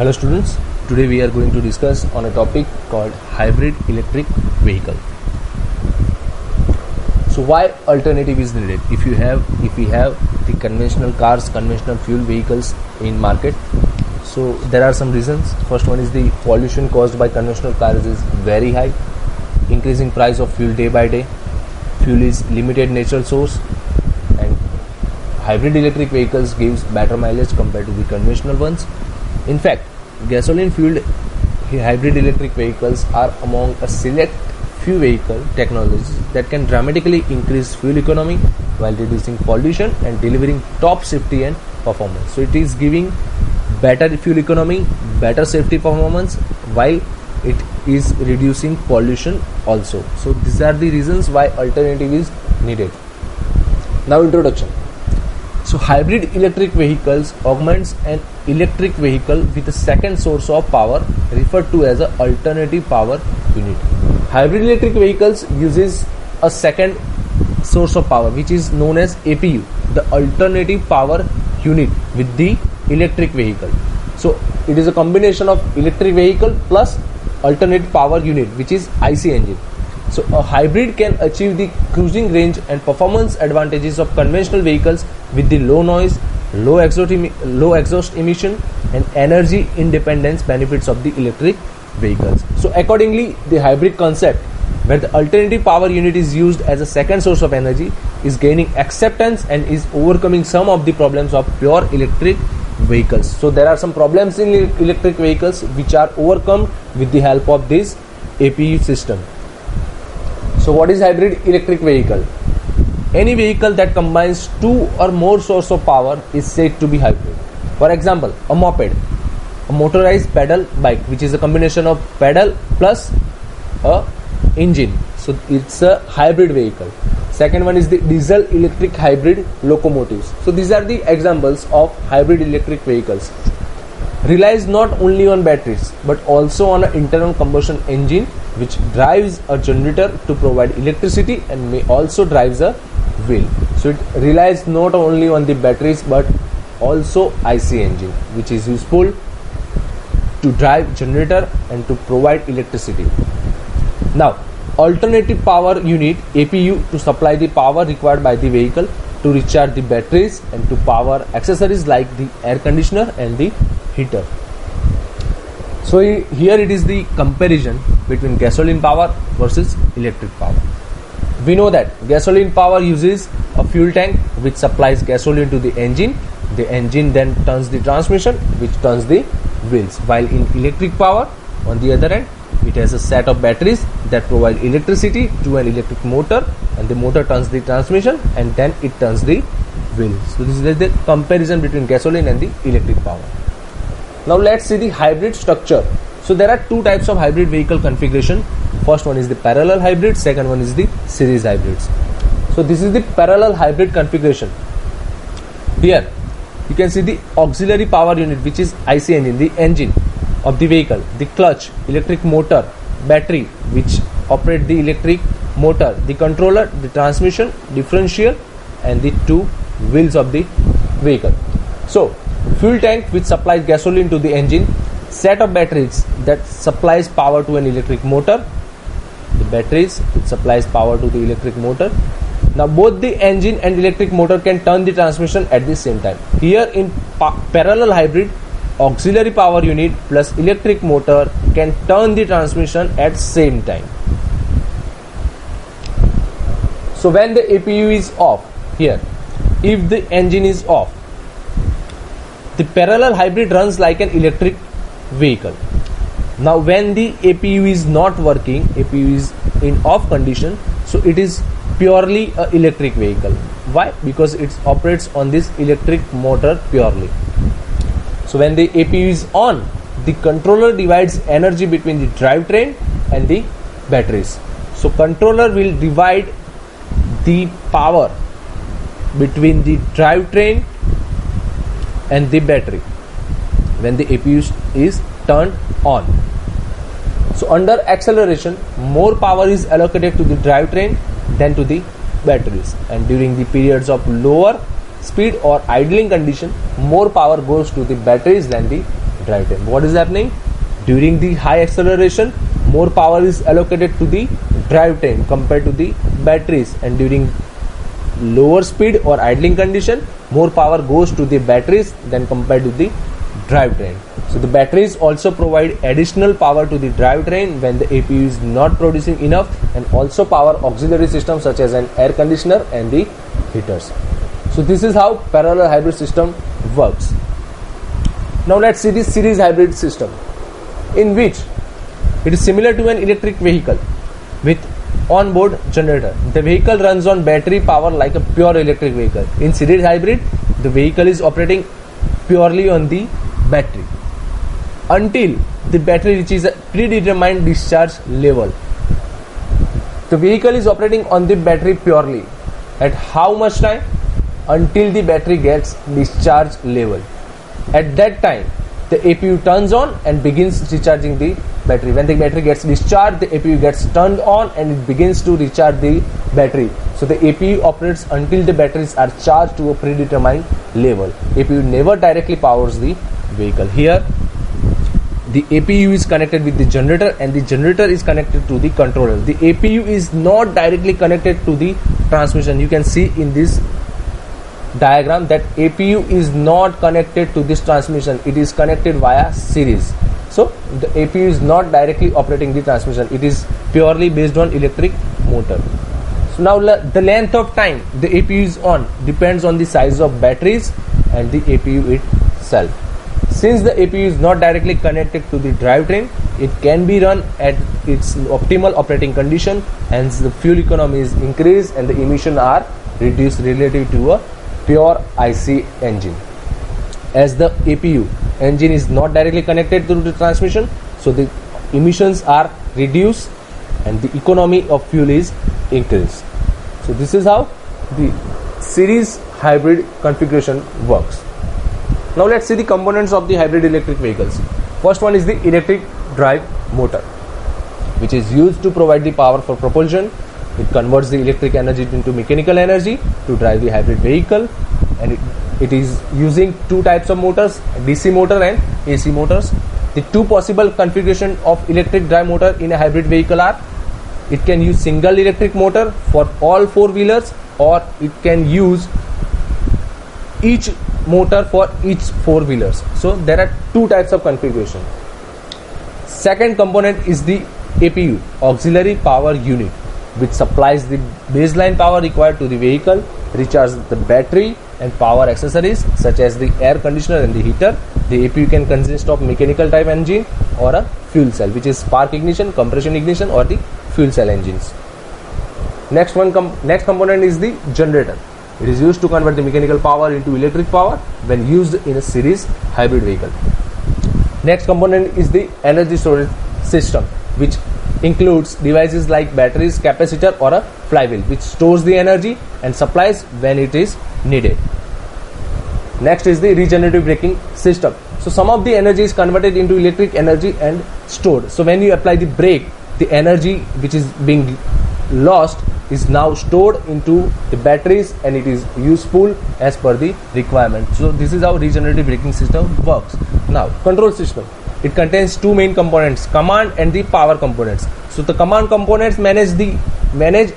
Hello students, today we are going to discuss on a topic called hybrid electric vehicle. So why alternative is needed? If we have the conventional cars, conventional fuel vehicles in market, so there are some reasons. First one is the pollution caused by conventional cars is very high, increasing price of fuel day by day, fuel is limited natural source, and hybrid electric vehicles gives better mileage compared to the conventional ones. In fact, gasoline fueled hybrid electric vehicles are among a select few vehicle technologies that can dramatically increase fuel economy while reducing pollution and delivering top safety and performance. So it is giving better fuel economy, better safety performance while it is reducing pollution also. So these are the reasons why alternative is needed. Now introduction. So hybrid electric vehicles augments an electric vehicle with a second source of power referred to as an alternative power unit. Hybrid electric vehicles uses a second source of power which is known as APU, the alternative power unit with the electric vehicle. So it is a combination of electric vehicle plus alternate power unit which is IC engine. So a hybrid can achieve the cruising range and performance advantages of conventional vehicles with the low noise, low exhaust emission and energy independence benefits of the electric vehicles. So accordingly, the hybrid concept where the alternative power unit is used as a second source of energy is gaining acceptance and is overcoming some of the problems of pure electric vehicles. So there are some problems in electric vehicles which are overcome with the help of this APU system. So what is hybrid electric vehicle? Any vehicle that combines two or more sources of power is said to be hybrid. For example, a moped, a motorized pedal bike which is a combination of pedal plus a engine. So it's a hybrid vehicle. Second one is the diesel electric hybrid locomotives. So these are the examples of hybrid electric vehicles. Relies not only on batteries but also on an internal combustion engine which drives a generator to provide electricity and may also drives a wheel. So it relies not only on the batteries but also IC engine which is useful to drive generator and to provide electricity. Now alternative power unit APU to supply the power required by the vehicle to recharge the batteries and to power accessories like the air conditioner and the heater. So here it is the comparison between gasoline power versus electric power. We know that gasoline power uses a fuel tank which supplies gasoline to the engine. The engine then turns the transmission which turns the wheels. While in electric power, on the other hand, it has a set of batteries that provide electricity to an electric motor and the motor turns the transmission and then it turns the wheels. So this is the comparison between gasoline and the electric power. Now let's see the hybrid structure. So there are two types of hybrid vehicle configuration. First one is the parallel hybrid, second one is the series hybrids. So this is the parallel hybrid configuration. Here you can see the auxiliary power unit which is IC engine, the engine of the vehicle, the clutch, electric motor, battery which operate the electric motor, the controller, the transmission, differential and the two wheels of the vehicle. So fuel tank which supplies gasoline to the engine, set of batteries that supplies power to an electric motor, the batteries which supplies power to the electric motor. Now both the engine and electric motor can turn the transmission at the same time. Here in parallel hybrid, auxiliary power unit plus electric motor can turn the transmission at same time. So when the APU is off, here if the engine is off, the parallel hybrid runs like an electric vehicle. Now when the APU is not working, APU is in off condition, so it is purely an electric vehicle. Why? Because it operates on this electric motor purely. So when the APU is on, the controller divides energy between the drivetrain and the batteries. So controller will divide the power between the drivetrain and the battery when the APU is turned on. So under acceleration, more power is allocated to the drivetrain than to the batteries, and during the periods of lower speed or idling condition, more power goes to the batteries than the drivetrain. What is happening? During the high acceleration, more power is allocated to the drivetrain compared to the batteries, and during lower speed or idling condition, more power goes to the batteries than compared to the drivetrain. So the batteries also provide additional power to the drivetrain when the APU is not producing enough, and also power auxiliary systems such as an air conditioner and the heaters. So this is how parallel hybrid system works. Now let's see the series hybrid system, in which it is similar to an electric vehicle with on-board generator. The vehicle runs on battery power like a pure electric vehicle. In series hybrid, the vehicle is operating purely on the battery until the battery reaches a predetermined discharge level. The vehicle is operating on the battery purely at how much time? Until the battery gets discharge level. At that time, the APU turns on and begins recharging the battery. When the battery gets discharged, the APU gets turned on and it begins to recharge the battery. So the APU operates until the batteries are charged to a predetermined level. APU never directly powers the vehicle. Here, the APU is connected with the generator and the generator is connected to the controller. The APU is not directly connected to the transmission. You can see in this diagram that APU is not connected to this transmission. It is connected via series. So the APU is not directly operating the transmission. It is purely based on electric motor. So now the length of time the APU is on depends on the size of batteries and the APU itself. Since the APU is not directly connected to the drivetrain, it can be run at its optimal operating condition, hence the fuel economy is increased and the emissions are reduced relative to a pure IC engine. As the APU engine is not directly connected to the transmission, so the emissions are reduced and the economy of fuel is increased. So this is how the series hybrid configuration works. Now let's see the components of the hybrid electric vehicles. First one is the electric drive motor, which is used to provide the power for propulsion. It converts the electric energy into mechanical energy to drive the hybrid vehicle, and it is using two types of motors, DC motor and AC motors. The two possible configuration of electric drive motor in a hybrid vehicle are: it can use single electric motor for all four-wheelers, or it can use each motor for each four-wheelers. So there are two types of configuration. Second component is the APU, auxiliary power unit, which supplies the baseline power required to the vehicle, recharges the battery and power accessories such as the air conditioner and the heater. The APU can consist of mechanical type engine or a fuel cell, which is spark ignition, compression ignition, or the fuel cell engines. Next component is the generator. It is used to convert the mechanical power into electric power when used in a series hybrid vehicle. Next component is the energy storage system, which includes devices like batteries, capacitor, or a flywheel, which stores the energy and supplies when it is needed. Next is the regenerative braking system. So some of the energy is converted into electric energy and stored. So when you apply the brake, the energy which is being lost is now stored into the batteries and it is useful as per the requirement. So this is how regenerative braking system works. Now control system. It contains two main components, command and the power components. So the command components manage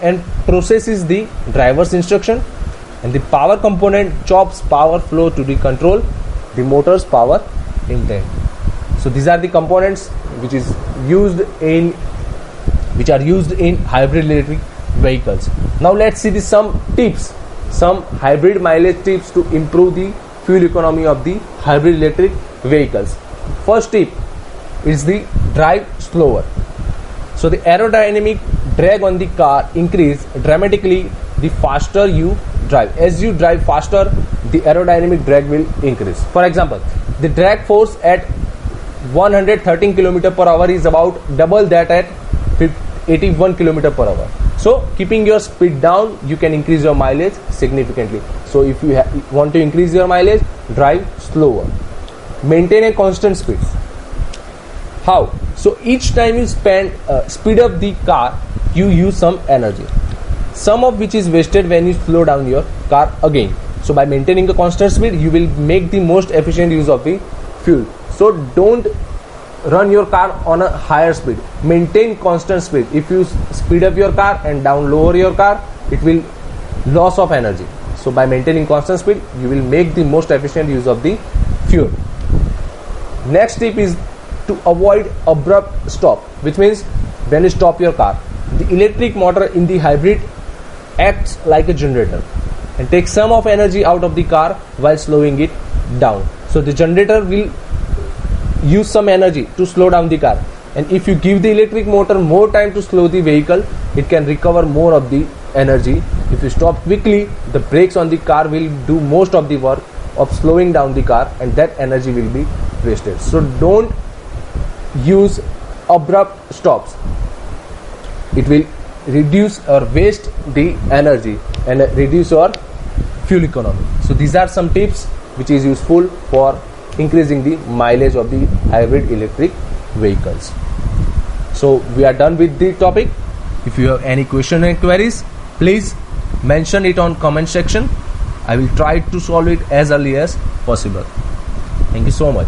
and processes the driver's instruction, and the power component chops power flow to the control the motor's power intent. So these are the components which are used in hybrid electric vehicles. Now let's see some hybrid mileage tips to improve the fuel economy of the hybrid electric vehicles. First tip is the drive slower. So the aerodynamic drag on the car increase dramatically the faster you drive. As you drive faster, the aerodynamic drag will increase. For example, the drag force at 113 km per hour is about double that at 81 km per hour. So keeping your speed down, you can increase your mileage significantly. So if you want to increase your mileage, drive slower. Maintain a constant speed. How? So each time you speed up the car, you use some energy, some of which is wasted when you slow down your car again. So by maintaining a constant speed, you will make the most efficient use of the fuel. So don't run your car on a higher speed. Maintain constant speed. If you speed up your car and down lower your car, it will loss of energy. So by maintaining constant speed, you will make the most efficient use of the fuel. Next tip is to avoid abrupt stop, which means when you stop your car, the electric motor in the hybrid acts like a generator and takes some of energy out of the car while slowing it down. So the generator will use some energy to slow down the car, and if you give the electric motor more time to slow the vehicle, it can recover more of the energy. If you stop quickly, the brakes on the car will do most of the work of slowing down the car, and that energy will be wasted. So don't use abrupt stops. It will reduce or waste the energy and reduce your fuel economy. So these are some tips which is useful for increasing the mileage of the hybrid electric vehicles. So we are done with the topic. If you have any question and queries, please mention it on comment section. I will try to solve it as early as possible. Thank you so much.